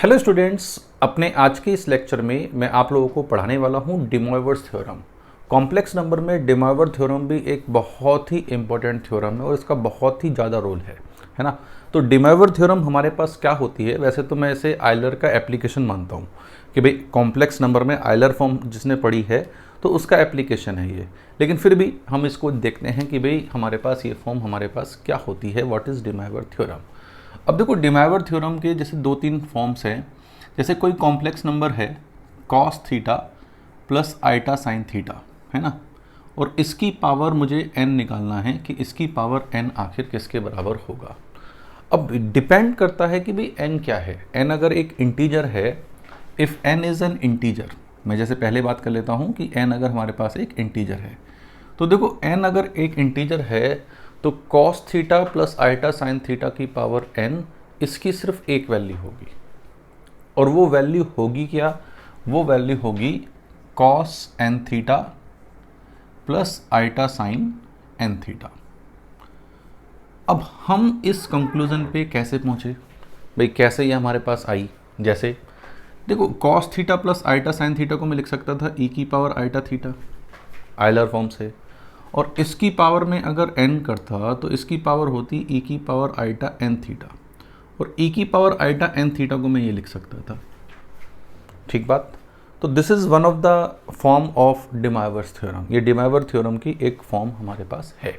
Hello students, अपने आज के इस लेक्चर में मैं आप लोगों को पढ़ाने वाला हूँ day Moivre's theorem. Complex number में डे मोइवर थ्योरम भी एक बहुत ही इंपॉर्टेंट थ्योरम है और इसका बहुत ही ज़्यादा रोल है ना। तो डे मोइवर थ्योरम हमारे पास क्या होती है, वैसे तो मैं इसे आयलर का एप्लीकेशन मानता हूँ कि भाई कॉम्प्लेक्स नंबर में आयलर फॉर्म जिसने पढ़ी है तो उसका एप्लीकेशन है ये, लेकिन फिर भी हम इसको देखते हैं कि भाई हमारे पास ये फॉर्म हमारे पास क्या होती है, व्हाट इज़ डे मोइवर थ्योरम। अब देखो डे मोइवर थ्योरम के जैसे दो तीन फॉर्म्स हैं। जैसे कोई कॉम्प्लेक्स नंबर है cos theta plus iota sine theta, है ना, और इसकी पावर मुझे n निकालना है कि इसकी पावर n आखिर किसके बराबर होगा। अब डिपेंड करता है कि भाई n क्या है। n अगर एक इंटीजर है, if n is an integer, मैं जैसे पहले बात कर लेता हूँ कि n अगर हमारे पास एक इंटीजर है, तो देखो n अगर एक इंटीजर है तो cos theta plus iota sine theta की पावर n, इसकी सिर्फ एक वैल्यू होगी, और वो वैल्यू होगी क्या, वो वैल्यू होगी cos n theta plus iota sine n theta. अब हम इस कंक्लूजन पे कैसे पहुंचे भाई, कैसे ये हमारे पास आई। जैसे देखो cos theta plus iota sine theta को मैं लिख सकता था e की power iota theta Euler form से, और इसकी पावर में अगर n करता तो इसकी पावर होती e की पावर आइटा n थीटा, और e की पावर आइटा n थीटा को मैं ये लिख सकता था। ठीक बात। तो this is one of the form of day Moivre's theorem. ये डे मोइवर थ्योरम की एक फॉर्म हमारे पास है।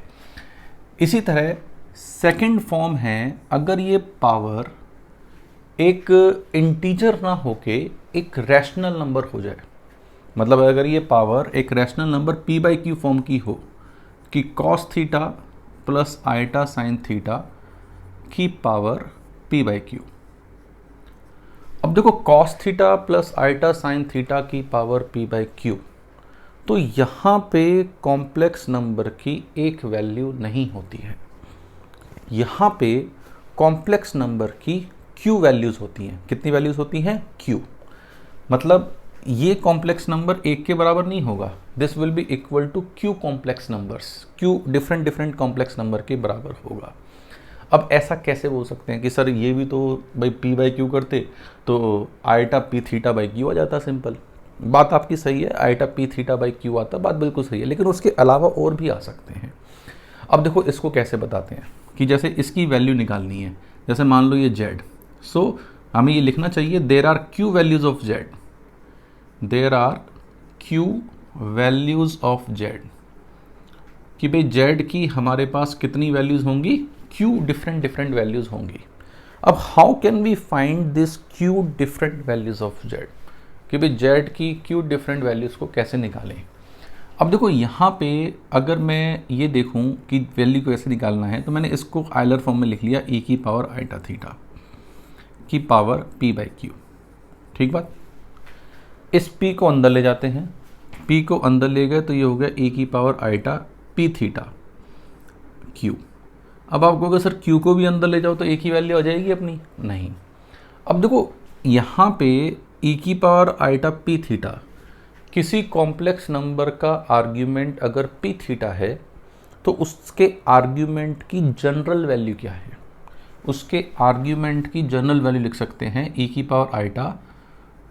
इसी तरह सेकंड फॉर्म है, अगर ये पावर एक इंटीजर ना होके एक रैशनल नंबर हो जाए, मतलब अगर ये पावर एक rational number p by q form की हो कि cos theta plus iota sine theta की पावर p बाई क्यू। अब देखो cos theta plus iota sine theta की पावर p बाई क्यू, तो यहाँ पे कॉम्प्लेक्स नंबर की एक वैल्यू नहीं होती है, यहाँ पे कॉम्प्लेक्स नंबर की q वैल्यूज़ होती हैं। कितनी वैल्यूज़ होती हैं? q। मतलब ये कॉम्प्लेक्स नंबर एक के बराबर नहीं होगा, this will be equal to q complex numbers, q different different complex number के बराबर होगा। अब ऐसा कैसे बोल सकते हैं कि सर ये भी तो भाई p बाई क्यू करते तो iota p theta by q आ जाता। सिंपल बात आपकी सही है, iota p theta by q आता, बात बिल्कुल सही है, लेकिन उसके अलावा और भी आ सकते हैं। अब देखो इसको कैसे बताते हैं कि जैसे इसकी वैल्यू निकालनी है, जैसे मान लो ये z, सो हमें ये लिखना चाहिए there are q values of z, there are q values of z, कि भाई z की हमारे पास कितनी वैल्यूज़ होंगी, q डिफरेंट डिफरेंट वैल्यूज़ होंगी। अब how can we find this q different values of z, कि भाई z की q डिफरेंट वैल्यूज़ को कैसे निकालें। अब देखो यहाँ पे अगर मैं ये देखूँ कि वैल्यू को कैसे निकालना है, तो मैंने इसको आयलर फॉर्म में लिख लिया e की पावर आइटा थीटा की पावर p बाई क्यू। ठीक बात। इस p को अंदर ले जाते हैं, p को अंदर ले गए तो ये हो गया e की power iota p theta q। अब आप कहोगे सर q को भी अंदर ले जाओ तो एक ही वैल्यू आ जाएगी अपनी, नहीं। अब देखो यहाँ पे e की पावर आइटा p थीटा, किसी कॉम्प्लेक्स नंबर का आर्ग्यूमेंट अगर p थीटा है तो उसके आर्ग्यूमेंट की जनरल वैल्यू क्या है, उसके आर्ग्यूमेंट की जनरल वैल्यू लिख सकते हैं e की power iota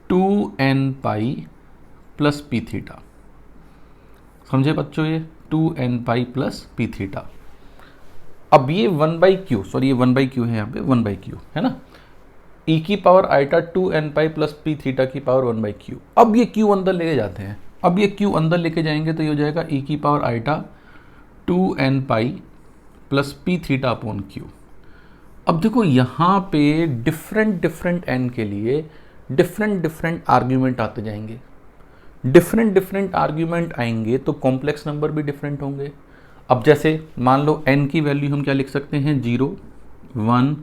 2n pi plus p theta. समझे बच्चों, ये 2n pi plus p theta. अब ये 1 बाई क्यू, सॉरी ये 1 बाई क्यू है, यहाँ पे 1 बाई क्यू है ना, e की power iota 2n pi plus p theta की पावर 1 बाई क्यू। अब ये q अंदर लेके जाते हैं, अब ये q अंदर लेके जाएंगे तो ये हो जाएगा e की power iota 2n pi plus p theta upon q। अब देखो यहाँ पे डिफरेंट डिफरेंट n के लिए डिफरेंट डिफरेंट आर्ग्यूमेंट आते जाएंगे, डिफरेंट डिफरेंट आर्ग्यूमेंट आएंगे तो कॉम्प्लेक्स नंबर भी डिफरेंट होंगे। अब जैसे मान लो n की वैल्यू हम क्या लिख सकते हैं, 0 1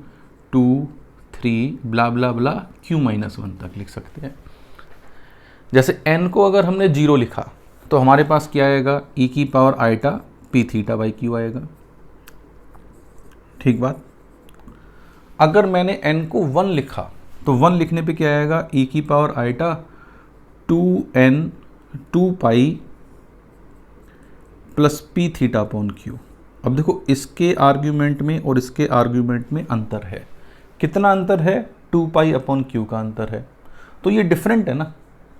2 3 ब्ला ब्ला ब्ला q माइनस 1 तक लिख सकते हैं। जैसे n को अगर हमने 0 लिखा तो हमारे पास क्या आएगा, e की power iota p theta by q आएगा। ठीक बात। अगर मैंने n को 1 लिखा तो 1 लिखने पे क्या आएगा, e की power iota 2n 2 pi plus p theta upon q. अब देखो इसके आर्ग्यूमेंट में और इसके आर्ग्यूमेंट में अंतर है, कितना अंतर है, 2 पाई अपॉन क्यू का अंतर है। तो ये डिफरेंट है ना,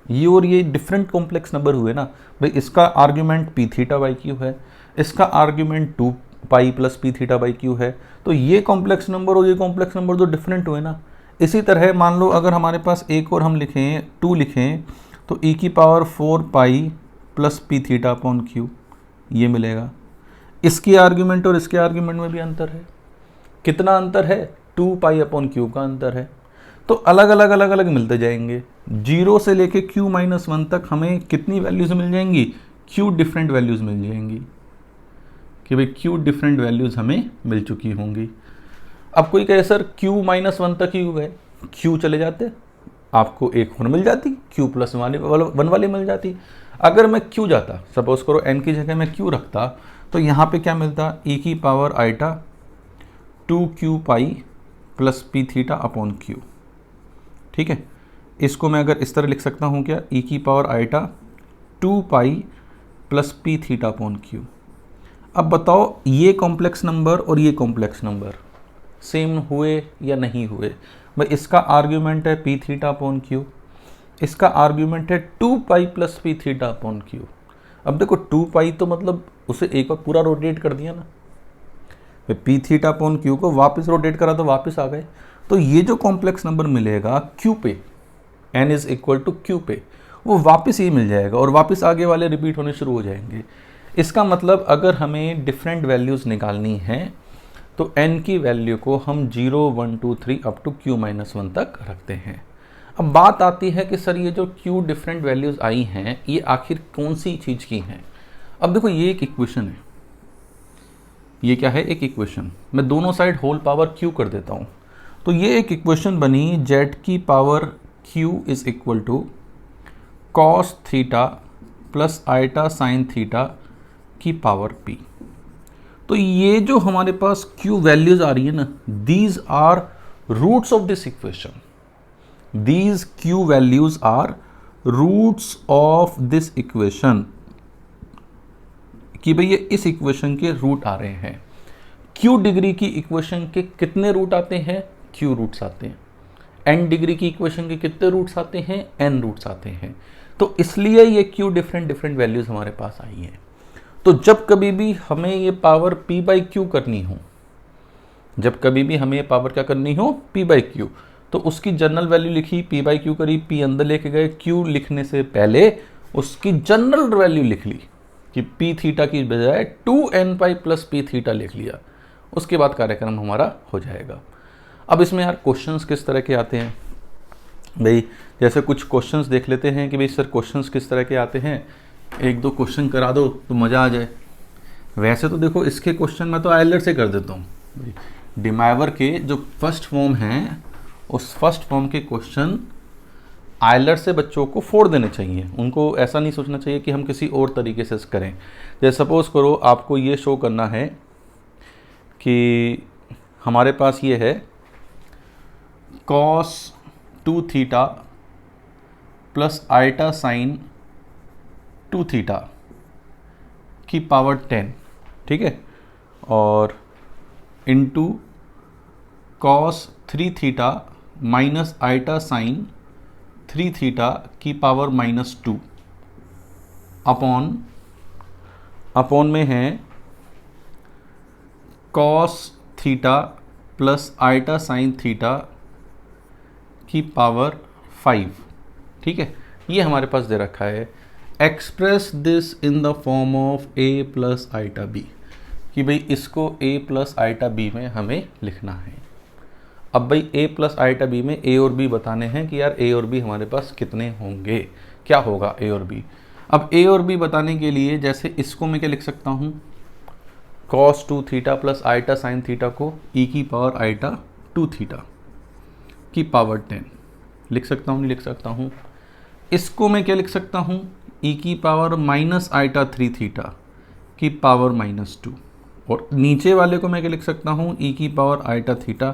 ये और ये डिफरेंट कॉम्प्लेक्स नंबर हुए ना भाई। इसका argument P theta by Q है, इसका argument 2 pi plus p theta by Q है। तो ये कॉम्प्लेक्स नंबर और ये कॉम्प्लेक्स नंबर तो डिफरेंट हुए ना। इसी तरह मान लो अगर हमारे पास एक और हम लिखें 2 लिखें तो e की पावर 4 पाई plus p theta upon Q ये मिलेगा। इसकी आर्ग्यूमेंट और इसके आर्ग्यूमेंट में भी अंतर है। कितना अंतर है? 2 पाई अपॉन क्यू का अंतर है। तो अलग अलग मिलते जाएंगे। 0 से लेके q-1 तक हमें कितनी वैल्यूज़ मिल जाएंगी? q डिफरेंट वैल्यूज़ मिल जाएंगी कि भाई q डिफरेंट वैल्यूज़ हमें मिल चुकी होंगी। अब कोई कहे सर q-1 तक ही हुए, q चले जाते, आपको एक और मिल जाती, q+1 वाली मिल जाती। अगर मैं q जाता, सपोज करो n की जगह मैं q रखता, तो यहाँ पे क्या मिलता? e की power iota 2q pi plus p theta upon q. ठीक है, इसको मैं अगर इस तरह लिख सकता हूँ क्या? e की power iota 2 pi plus p theta upon q. अब बताओ ये कॉम्प्लेक्स नंबर और ये कॉम्प्लेक्स नंबर सेम हुए या नहीं हुए? भाई इसका आर्ग्यूमेंट है पी थीटा अपॉन क्यू, इसका आर्ग्यूमेंट है 2 pi plus p theta upon q. अब देखो 2 पाई तो मतलब उसे एक बार पूरा रोटेट कर दिया ना, पी थीटा अपॉन क्यू को वापस रोटेट करा तो वापस आ गए। तो ये जो कॉम्प्लेक्स नंबर मिलेगा क्यू पे, n is equal to q पे, वो वापस ही मिल जाएगा और वापस आगे वाले रिपीट होने शुरू हो जाएंगे। इसका मतलब अगर हमें डिफरेंट वैल्यूज़ निकालनी है तो n की वैल्यू को हम 0, 1, 2, 3 अप टू q-1 तक रखते हैं। अब बात आती है कि सर ये जो q डिफरेंट वैल्यूज़ आई हैं ये आखिर कौन सी चीज़ की हैं? अब देखो ये एक इक्वेशन है, ये क्या है? एक इक्वेशन। मैं दोनों साइड होल पावर q कर देता हूँ। तो ये एक इक्वेशन बनी z की power q is equal to cos theta plus iota sine theta की पावर p। तो ये जो हमारे पास q वैल्यूज आ रही है ना, these are roots of this equation. These q values are roots of this equation, कि भाई ये इस इक्वेशन के रूट आ रहे हैं। q डिग्री की इक्वेशन के कितने रूट आते हैं? q रूट्स आते हैं। n डिग्री की इक्वेशन के कितने रूट्स आते हैं? n रूट्स आते हैं। तो इसलिए ये q डिफरेंट वैल्यूज हमारे पास आई हैं। तो जब कभी भी हमें ये पावर p बाई क्यू करनी हो, जब कभी भी हमें ये पावर क्या करनी हो? p बाई क्यू, तो उसकी जनरल वैल्यू लिखी, p बाई क्यू करी, p अंदर लेके गए, q लिखने से पहले उसकी जनरल वैल्यू लिख ली कि p थीटा की बजाय 2n pi plus p theta लिख लिया। उसके बाद कार्यक्रम हमारा हो जाएगा। अब इसमें यार क्वेश्चंस किस तरह के आते हैं भाई? जैसे कुछ क्वेश्चंस देख लेते हैं कि भाई सर क्वेश्चंस किस तरह के आते हैं, एक दो क्वेश्चन करा दो तो मज़ा आ जाए। वैसे तो देखो इसके क्वेश्चन मैं तो आइलर से कर देता हूँ। डिमाइवर के जो फर्स्ट फॉर्म हैं उस फर्स्ट फॉर्म के क्वेश्चन आइलर से बच्चों को फोड़ देने चाहिए। उनको ऐसा नहीं सोचना चाहिए कि हम किसी और तरीके से करें। जैसे सपोज करो आपको ये शो करना है कि हमारे पास ये है cos 2 theta plus iota sine 2 theta की पावर 10, ठीक है, और into cos 3 theta minus iota sine 3 theta की पावर -2 अपॉन में है cos theta plus iota sine theta की पावर 5। ठीक है, ये हमारे पास दे रखा है। Express this in the form of a plus iota b, कि भाई इसको a प्लस आइटा b में हमें लिखना है। अब भाई a प्लस आइटा b में a और b बताने हैं कि यार a और b हमारे पास कितने होंगे, क्या होगा a और b। अब a और b बताने के लिए जैसे इसको मैं क्या लिख सकता हूँ, cos 2 theta plus iota sine theta को e की पावर आइटा 2 थीटा की पावर 10 लिख सकता हूँ, नहीं लिख सकता हूँ। इसको मैं क्या लिख सकता हूँ, e की पावर माइनस आइटा 3 थीटा की पावर -2, और नीचे वाले को मैं क्या लिख सकता हूँ, e की पावर आइटा थीटा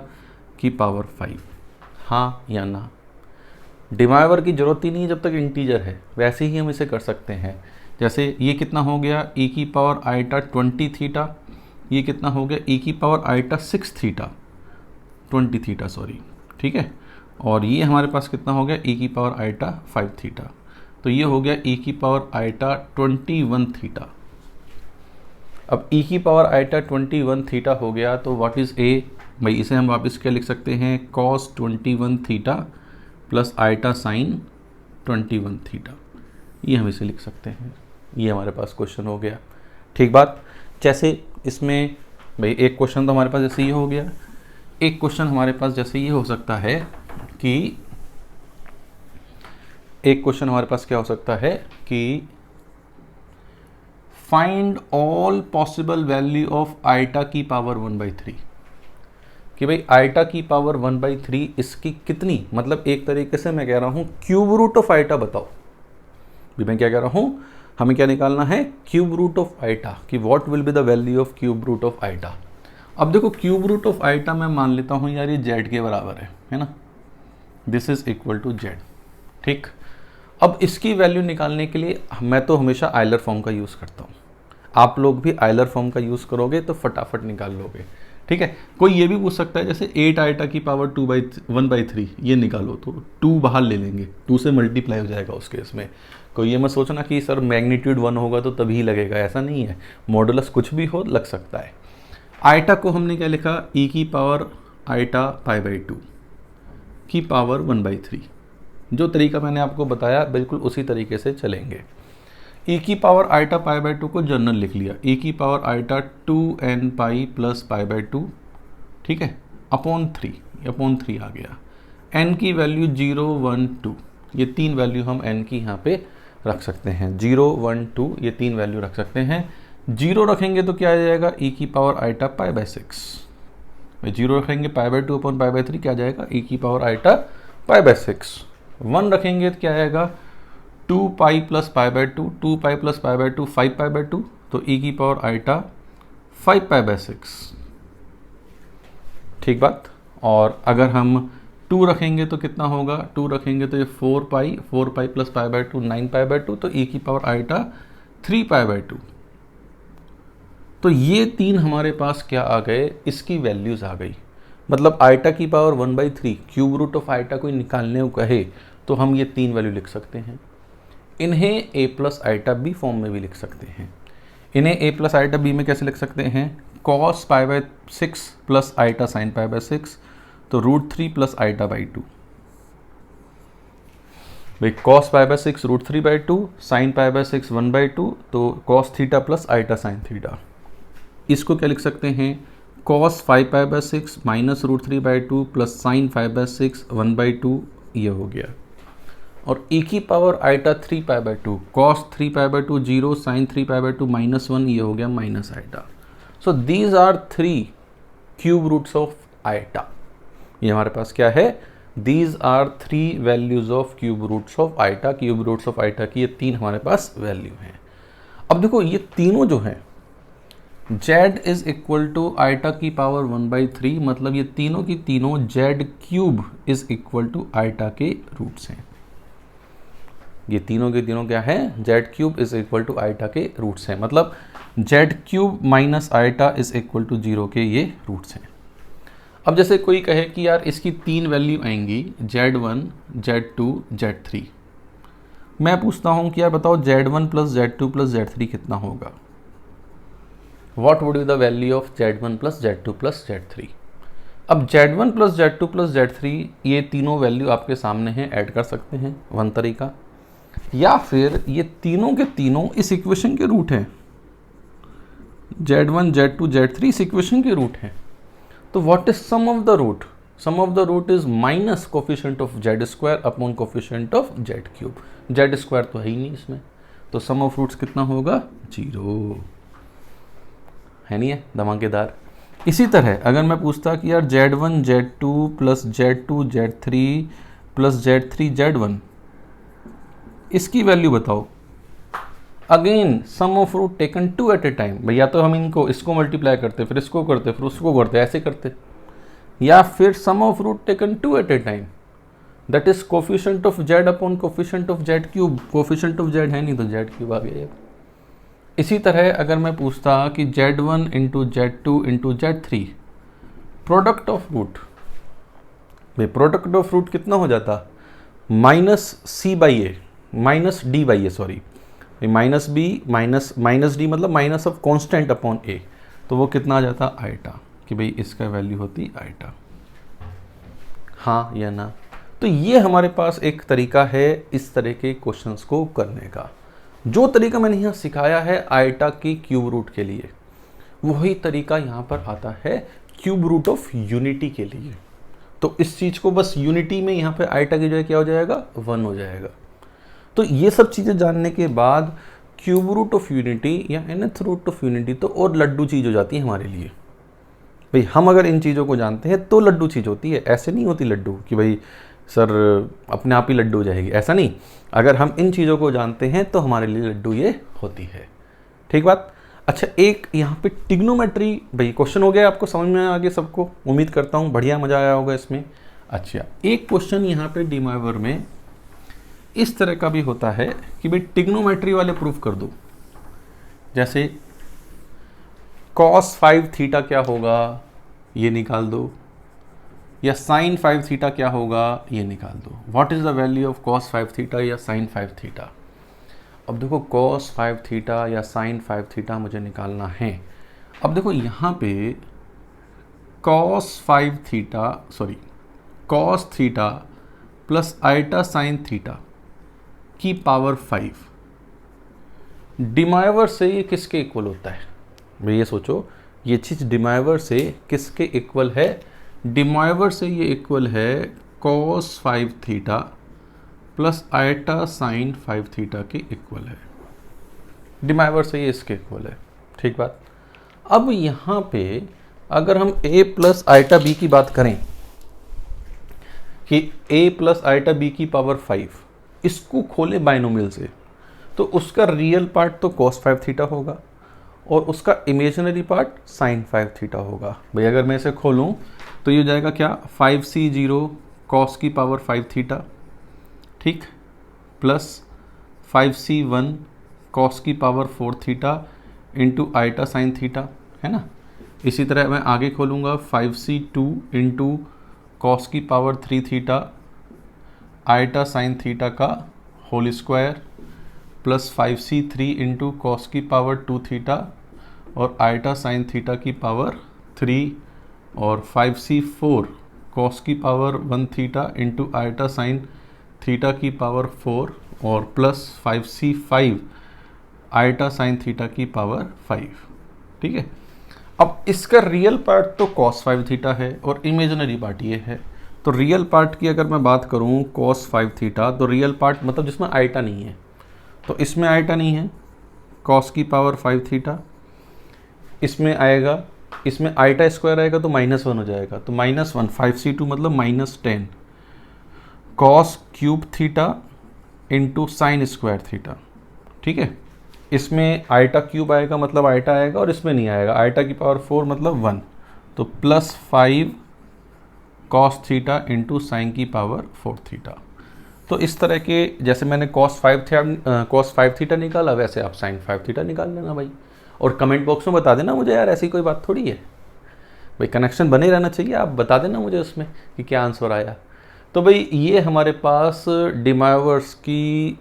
की पावर 5। हाँ या ना? डिवाइवर की ज़रूरत ही नहीं है जब तक इंटीजर है, वैसे ही हम इसे कर सकते हैं। जैसे ये कितना हो गया, e की पावर आइटा 20 थीटा, ये कितना हो गया, e की power iota 6 theta 20 theta sorry, ठीक है। और ये हमारे पास कितना हो गया, e की पावर आइटा 5 थीटा, तो ये हो गया e की पावर आइटा 21 थीटा। अब e की पावर आइटा 21 थीटा हो गया, तो व्हाट इज़ a, भाई इसे हम वापस क्या लिख सकते हैं, cos 21 theta plus iota sine 21 theta, ये हम इसे लिख सकते हैं। ये हमारे पास क्वेश्चन हो गया। ठीक बात। जैसे इसमें भाई एक क्वेश्चन तो हमारे पास जैसे ये हो गया, एक क्वेश्चन हमारे पास जैसे ये हो सकता है कि एक क्वेश्चन हमारे पास क्या हो सकता है कि find all possible value of iota की पावर 1/3, कि भाई आइटा की पावर 1/3 इसकी कितनी, मतलब एक तरीके से मैं कह रहा हूं क्यूब रूट ऑफ आइटा बताओ। भी मैं क्या कह रहा हूं, हमें क्या निकालना है, क्यूब रूट ऑफ आइटा, कि what will be the value of cube root of iota. अब देखो क्यूब रूट ऑफ आइटा मैं मान लेता हूं यार ये जेड के बराबर है ना, this is equal to z. ठीक, अब इसकी वैल्यू निकालने के लिए मैं तो हमेशा आयलर फॉर्म का यूज़ करता हूँ, आप लोग भी आयलर फॉर्म का यूज़ करोगे तो फटाफट निकाल लोगे। ठीक है, कोई ये भी पूछ सकता है जैसे 8 आइटा की पावर 1/3 ये निकालो, तो 2 बाहर ले लेंगे, 2 से मल्टीप्लाई हो जाएगा उस केस में। कोई ये मत सोचना कि सर मैग्नीट्यूड 1 होगा तो तभी लगेगा, ऐसा नहीं है, मॉडुलस कुछ भी हो लग सकता है। आइटा को हमने क्या लिखा, e की पावर आइटा π/2 की पावर 1/3, जो तरीका मैंने आपको बताया बिल्कुल उसी तरीके से चलेंगे। e की पावर आइटा π/2 को जनरल लिख लिया, e की power iota 2n pi plus π/2, ठीक है, अपॉन 3 आ गया। n की वैल्यू 0, 1, 2, ये 3 वैल्यू हम n की यहाँ पे रख सकते हैं, 0, 1, 2 ये 3 वैल्यू रख सकते हैं। 0 रखेंगे तो क्या आ जाएगा, e की पावर आइटा π/6, 0 रखेंगे π/2 अपॉन π/3 क्या आ जाएगा, e की पावर आइटा π/6। 1 रखेंगे तो क्या आएगा, 2 पाई प्लस π/2, 2 पाई प्लस π/2 5 π/2, तो e की पावर आइटा 5 π/6। ठीक बात। और अगर हम 2 रखेंगे तो कितना होगा, 2 रखेंगे तो ये 4 पाई प्लस π/2 9 π/2, तो e की पावर आइटा 3 π/2। तो ये 3 हमारे पास क्या आ गए, इसकी वैल्यूज आ गई। मतलब आइटा की power 1/3 cube root of iota को निकालने को कहे तो हम ये 3 वैल्यू लिख सकते हैं। इन्हें a plus iota b form में भी लिख सकते हैं। इन्हें a प्लस आइटा बी में कैसे लिख सकते हैं, cos π/6 प्लस आइटा साइन π/6, तो √3 प्लस आइटा बाई 2। भाई cos π/6 √3/2, साइन π/6 1/2, तो cos theta plus iota sine theta. इसको क्या लिख सकते हैं, cos 5 π/6 माइनस √3/2 प्लस साइन 5/6 1/2, ये हो गया। और e की पावर आइटा 3 π/2, cos 3 π/2 0, साइन 3 π/2 -1, ये हो गया minus iota. So these are 3 cube roots of iota. ये हमारे पास क्या है, these are 3 values of cube roots of iota. Cube roots of iota की ये 3 हमारे पास वैल्यू हैं। अब देखो ये तीनों जो हैं, z is equal to iota की पावर 1/3, मतलब ये तीनों की तीनों z cube is equal to iota के रूट्स हैं। ये तीनों के तीनों क्या है, z cube is equal to iota के रूट्स हैं, मतलब z cube minus iota is equal to 0 के ये रूट्स हैं। अब जैसे कोई कहे कि यार इसकी 3 वैल्यू आएंगी, z1, z2, z3। मैं पूछता हूँ कि यार बताओ z1 plus z2 plus z3 कितना होगा, What would be the value of Z1 plus Z2 plus Z3? अब Z1 plus Z2 plus Z3 ये तीनों वैल्यू आपके सामने हैं, ऐड कर सकते हैं, वन तरीका। या फिर ये तीनों के तीनों इस इक्वेशन के रूट हैं, Z1, Z2, Z3 इस इक्वेशन के रूट हैं। तो what is sum of the root, sum of the root is minus coefficient of Z² upon coefficient of Z cube. Z² तो है ही नहीं इसमें, तो सम ऑफ रूट्स कितना होगा, 0 है, नहीं है, धमाकेदार। इसी तरह अगर मैं पूछता कि यार Z1 Z2 plus Z2 Z3 plus Z3 Z1, इसकी वैल्यू बताओ, again sum of root taken 2 at a time. भैया तो हम इनको इसको मल्टीप्लाई करते, फिर इसको करते, फिर उसको करते, ऐसे करते। या फिर sum of root taken 2 at a time, that is coefficient of Z upon coefficient of Z cube. Coefficient of Z है नहीं तो Z क्यूब आ गया। इसी तरह अगर मैं पूछता कि Z1 into Z2 into Z3 product of root, भाई प्रोडक्ट ऑफ रूट कितना हो जाता, -c/a minus d/a, sorry minus b minus d मतलब minus of constant upon a, तो वो कितना आ जाता आइटा, कि भाई इसका वैल्यू होती आइटा, हाँ या ना। तो ये हमारे पास एक तरीका है इस तरह के क्वेश्चंस को करने का। जो तरीका मैंने यहाँ सिखाया है आइटा की क्यूब रूट के लिए, वही तरीका यहाँ पर आता है क्यूब रूट ऑफ यूनिटी के लिए। तो इस चीज़ को बस यूनिटी में यहाँ पे आइटा की जगह क्या हो जाएगा, 1 हो जाएगा। तो ये सब चीज़ें जानने के बाद क्यूब रूट ऑफ यूनिटी या nth रूट ऑफ यूनिटी तो और लड्डू चीज़ हो जाती है हमारे लिए। भाई हम अगर इन चीज़ों को जानते हैं तो लड्डू चीज़ होती है, ऐसे नहीं होती लड्डू कि भाई सर अपने आप ही लड्डू हो जाएगी, ऐसा नहीं। अगर हम इन चीज़ों को जानते हैं तो हमारे लिए लड्डू ये होती है, ठीक बात। अच्छा, एक यहाँ पे ट्रिग्नोमेट्री, भाई क्वेश्चन हो गया, आपको समझ में आगे सबको, उम्मीद करता हूँ बढ़िया मज़ा आया होगा इसमें। अच्छा, एक क्वेश्चन यहाँ पे डीमॉयवर में इस तरह का भी होता है कि भाई ट्रिग्नोमेट्री वाले प्रूफ कर दो, जैसे cos 5 थीटा क्या होगा ये निकाल दो, या sin 5 थीटा क्या होगा ये निकाल दो। What is the value of cos 5 theta या sin 5 थीटा। अब देखो cos 5 थीटा या sin 5 थीटा मुझे निकालना है। अब देखो यहाँ पे cos 5 theta sorry cos theta plus iota sin theta की पावर 5 डीमॉयवर से ये किसके इक्वल होता है। भाई ये सोचो, ये चीज़ डीमॉयवर से किसके इक्वल है, डीमॉयवर से ये इक्वल है cos 5 theta plus iota sin 5 theta के इक्वल है। डीमॉयवर से ये इसके इक्वल है, ठीक बात। अब यहाँ पे अगर हम a प्लस आइटा b की बात करें कि a प्लस आइटा b की पावर 5, इसको खोले बाइनोमियल से, तो उसका रियल पार्ट तो cos 5 थीटा होगा और उसका इमेजिनरी पार्ट sin 5 थीटा होगा। भाई अगर मैं इसे खोलूँ तो ये हो जाएगा क्या, 5c0 cos की पावर 5 थीटा, ठीक, प्लस 5c1 cos की power 4 theta into iota sine theta, है ना। इसी तरह मैं आगे खोलूँगा 5c2 इंटू कॉस की power 3 theta iota sine theta का whole square plus 5c3 into cos की पावर 2 थीटा और आइटा साइन थीटा की पावर 3 और 5c4 कॉस की power 1 theta into iota sine theta की पावर 4 और plus 5c5 iota sine theta की power 5, ठीक है। अब इसका रियल पार्ट तो cos 5 थीटा है और इमेजिनरी पार्ट ये है। तो रियल पार्ट की अगर मैं बात करूँ cos 5 थीटा, तो रियल पार्ट मतलब जिसमें आइटा नहीं है, तो इसमें आइटा नहीं है, cos की पावर 5 थीटा इसमें आएगा, इसमें आइटा स्क्वायर आएगा तो -1 हो जाएगा, तो -1 5c2 मतलब -10 cos cube theta into sine square theta, ठीक है। इसमें आइटा क्यूब आएगा मतलब आइटा आएगा और इसमें नहीं आएगा, आइटा की पावर 4 मतलब 1, तो plus 5 cos theta into sine की पावर 4 थीटा। तो इस तरह के, जैसे मैंने cos 5 थीटा निकाला, वैसे आप sin 5 थीटा निकाल लेना भाई, और कमेंट बॉक्स में बता देना मुझे, यार ऐसी कोई बात थोड़ी है भाई, कनेक्शन बने रहना चाहिए, आप बता देना मुझे उसमें कि क्या आंसर आया। तो भाई ये हमारे पास डीमॉयवर्स की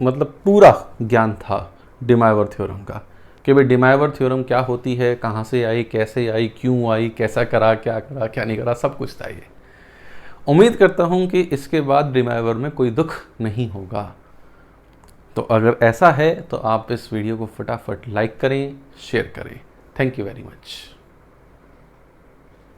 मतलब पूरा ज्ञान था डीमॉयवर थ्योरम का, कि भाई डीमॉयवर थ्योरम क्या होती है, कहाँ से आई, कैसे आई, क्यों आई, कैसा करा, क्या नहीं करा, सब कुछ था ये। उम्मीद करता हूँ कि इसके बाद डीमॉयवर में कोई दुख नहीं होगा। तो अगर ऐसा है तो आप इस वीडियो को फटाफट लाइक करें, शेयर करें। Thank you very much.